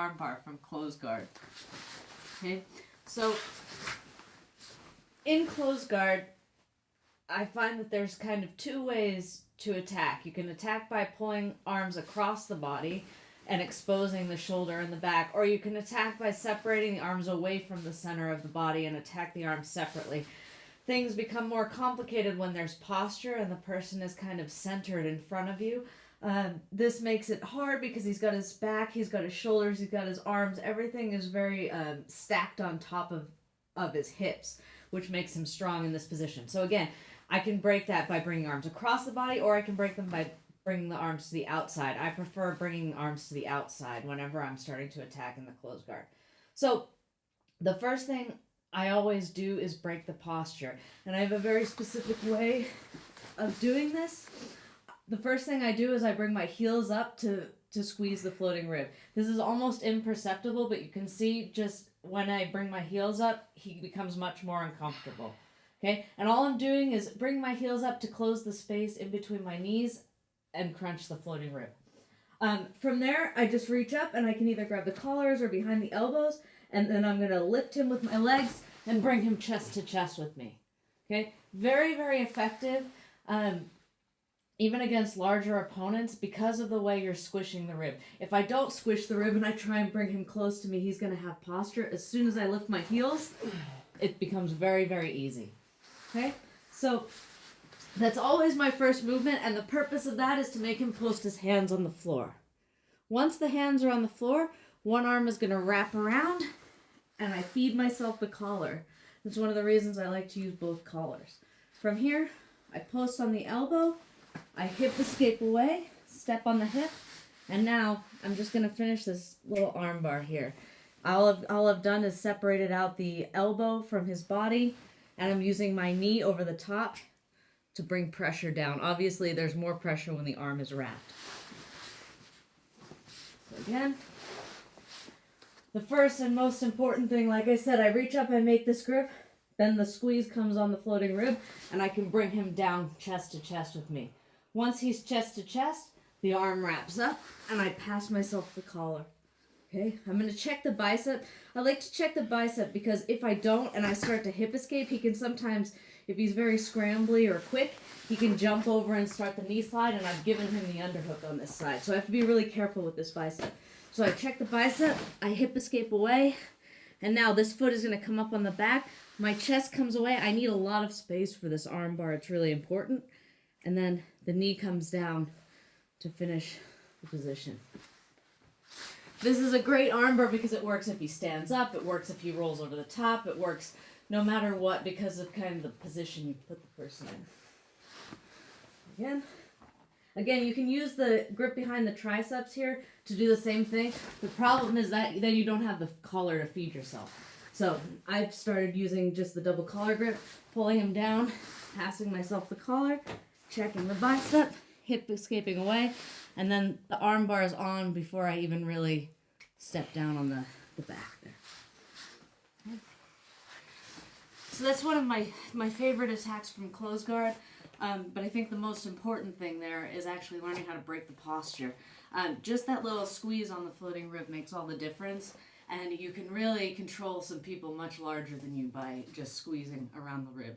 armbar from close guard. Okay, so in close guard, I find that there's kind of two ways to attack. You can attack by pulling arms across the body and exposing the shoulder and the back, or you can attack by separating the arms away from the center of the body and attack the arms separately. Things become more complicated when there's posture and the person is kind of centered in front of you. This makes it hard because he's got his back, he's got his shoulders, he's got his arms. Everything is very stacked on top of his hips, which makes him strong in this position. So again, I can break that by bringing arms across the body, or I can break them by bringing the arms to the outside. I prefer bringing arms to the outside whenever I'm starting to attack in the close guard. So the first thing I always do is break the posture. And I have a very specific way of doing this. The first thing I do is I bring my heels up to squeeze the floating rib. This is almost imperceptible, but you can see just when I bring my heels up, he becomes much more uncomfortable. Okay, and all I'm doing is bring my heels up to close the space in between my knees and crunch the floating rib. From there, I just reach up and I can either grab the collars or behind the elbows, and then I'm going to lift him with my legs and bring him chest to chest with me. Okay, very, very effective, even against larger opponents, because of the way you're squishing the rib. If I don't squish the rib and I try and bring him close to me, he's going to have posture. As soon as I lift my heels, it becomes very, very easy. Okay, so that's always my first movement, and the purpose of that is to make him post his hands on the floor. Once the hands are on the floor, one arm is going to wrap around, and I feed myself the collar. That's one of the reasons I like to use both collars. From here, I post on the elbow, I hip escape away, step on the hip, and now I'm just going to finish this little arm bar here. All I've done is separated out the elbow from his body, and I'm using my knee over the top to bring pressure down. Obviously, there's more pressure when the arm is wrapped. So again, the first and most important thing, like I said, I reach up, I make this grip, then the squeeze comes on the floating rib, and I can bring him down chest to chest with me. Once he's chest to chest, the arm wraps up, and I pass myself the collar. Okay, I'm going to check the bicep. I like to check the bicep because if I don't and I start to hip escape, he can sometimes, if he's very scrambly or quick, he can jump over and start the knee slide, and I've given him the underhook on this side. So I have to be really careful with this bicep. So I check the bicep, I hip escape away, and now this foot is going to come up on the back. My chest comes away. I need a lot of space for this arm bar. It's really important. And then the knee comes down to finish the position. This is a great armbar because it works if he stands up, it works if he rolls over the top, it works no matter what because of kind of the position you put the person in. Again, you can use the grip behind the triceps here to do the same thing. The problem is that then you don't have the collar to feed yourself. So I've started using just the double collar grip, pulling him down, passing myself the collar, checking the bicep, hip escaping away, and then the arm bar is on before I even really step down on the back there. Okay. So that's one of my favorite attacks from close guard, but I think the most important thing there is actually learning how to break the posture. Just that little squeeze on the floating rib makes all the difference, and you can really control some people much larger than you by just squeezing around the rib.